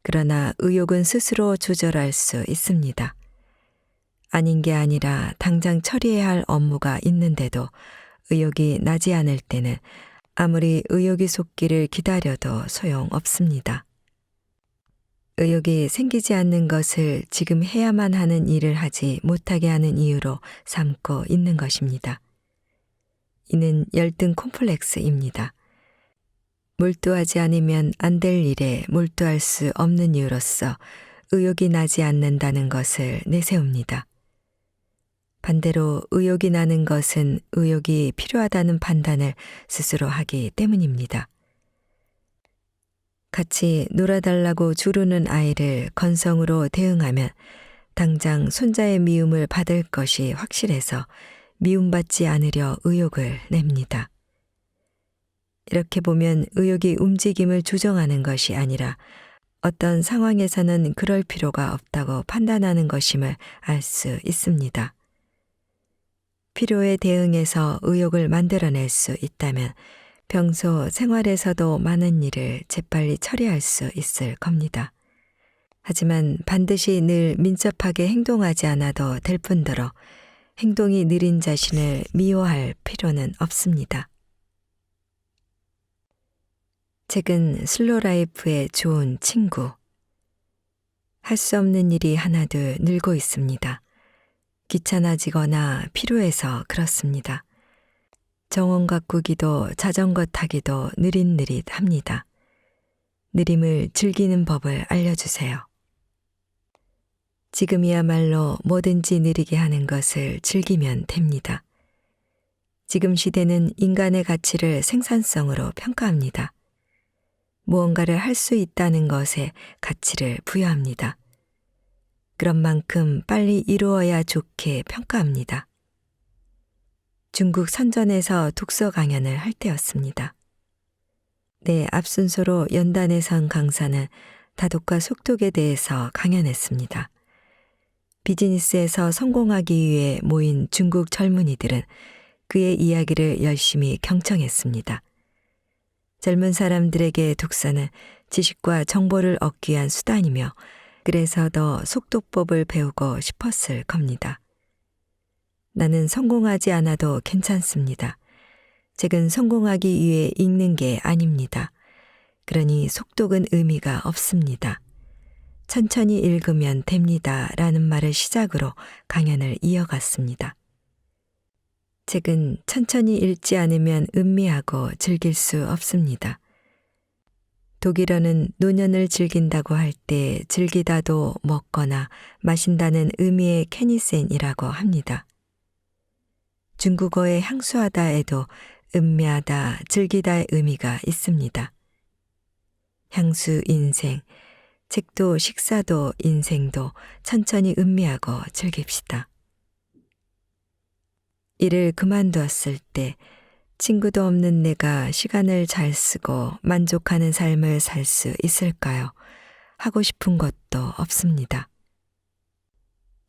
그러나 의욕은 스스로 조절할 수 있습니다. 아닌 게 아니라 당장 처리해야 할 업무가 있는데도 의욕이 나지 않을 때는 아무리 의욕이 솟기를 기다려도 소용없습니다. 의욕이 생기지 않는 것을 지금 해야만 하는 일을 하지 못하게 하는 이유로 삼고 있는 것입니다. 이는 열등 콤플렉스입니다. 몰두하지 않으면 안 될 일에 몰두할 수 없는 이유로서 의욕이 나지 않는다는 것을 내세웁니다. 반대로 의욕이 나는 것은 의욕이 필요하다는 판단을 스스로 하기 때문입니다. 같이 놀아달라고 주르는 아이를 건성으로 대응하면 당장 손자의 미움을 받을 것이 확실해서 미움받지 않으려 의욕을 냅니다. 이렇게 보면 의욕이 움직임을 조정하는 것이 아니라 어떤 상황에서는 그럴 필요가 없다고 판단하는 것임을 알 수 있습니다. 필요에 대응해서 의욕을 만들어낼 수 있다면 평소 생활에서도 많은 일을 재빨리 처리할 수 있을 겁니다. 하지만 반드시 늘 민첩하게 행동하지 않아도 될 뿐더러 행동이 느린 자신을 미워할 필요는 없습니다. 책은 슬로라이프의 좋은 친구. 할 수 없는 일이 하나둘 늘고 있습니다. 귀찮아지거나 피로해서 그렇습니다. 정원 가꾸기도 자전거 타기도 느릿느릿합니다. 느림을 즐기는 법을 알려주세요. 지금이야말로 뭐든지 느리게 하는 것을 즐기면 됩니다. 지금 시대는 인간의 가치를 생산성으로 평가합니다. 무언가를 할 수 있다는 것에 가치를 부여합니다. 그런 만큼 빨리 이루어야 좋게 평가합니다. 중국 선전에서 독서 강연을 할 때였습니다. 내 앞순서로 연단에 선 강사는 다독과 속독에 대해서 강연했습니다. 비즈니스에서 성공하기 위해 모인 중국 젊은이들은 그의 이야기를 열심히 경청했습니다. 젊은 사람들에게 독서는 지식과 정보를 얻기 위한 수단이며 그래서 더 속독법을 배우고 싶었을 겁니다. 나는 성공하지 않아도 괜찮습니다. 책은 성공하기 위해 읽는 게 아닙니다. 그러니 속독은 의미가 없습니다. 천천히 읽으면 됩니다. 라는 말을 시작으로 강연을 이어갔습니다. 책은 천천히 읽지 않으면 음미하고 즐길 수 없습니다. 독일어는 노년을 즐긴다고 할 때 즐기다도 먹거나 마신다는 의미의 케니센이라고 합니다. 중국어의 향수하다에도 음미하다, 즐기다의 의미가 있습니다. 향수 인생, 책도 식사도 인생도 천천히 음미하고 즐깁시다. 일을 그만두었을 때 친구도 없는 내가 시간을 잘 쓰고 만족하는 삶을 살 수 있을까요? 하고 싶은 것도 없습니다.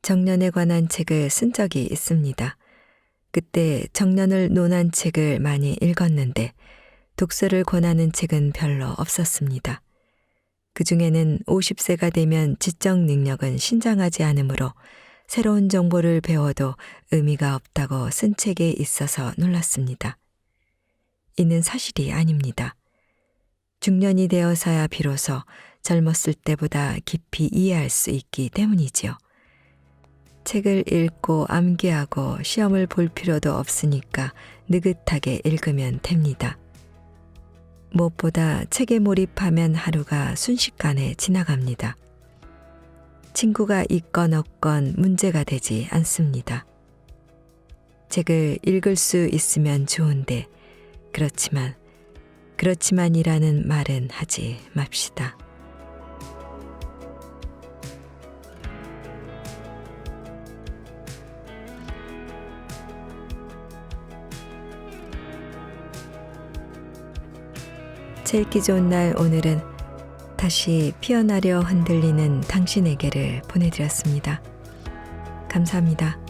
정년에 관한 책을 쓴 적이 있습니다. 그때 정년을 논한 책을 많이 읽었는데 독서를 권하는 책은 별로 없었습니다. 그 중에는 50세가 되면 지적 능력은 신장하지 않으므로 새로운 정보를 배워도 의미가 없다고 쓴 책에 있어서 놀랐습니다. 이는 사실이 아닙니다. 중년이 되어서야 비로소 젊었을 때보다 깊이 이해할 수 있기 때문이지요. 책을 읽고 암기하고 시험을 볼 필요도 없으니까 느긋하게 읽으면 됩니다. 무엇보다 책에 몰입하면 하루가 순식간에 지나갑니다. 친구가 있건 없건 문제가 되지 않습니다. 책을 읽을 수 있으면 좋은데 그렇지만이라는 말은 하지 맙시다. 책 읽기 좋은 날 오늘은 다시 피어나려 흔들리는 당신에게를 보내드렸습니다. 감사합니다.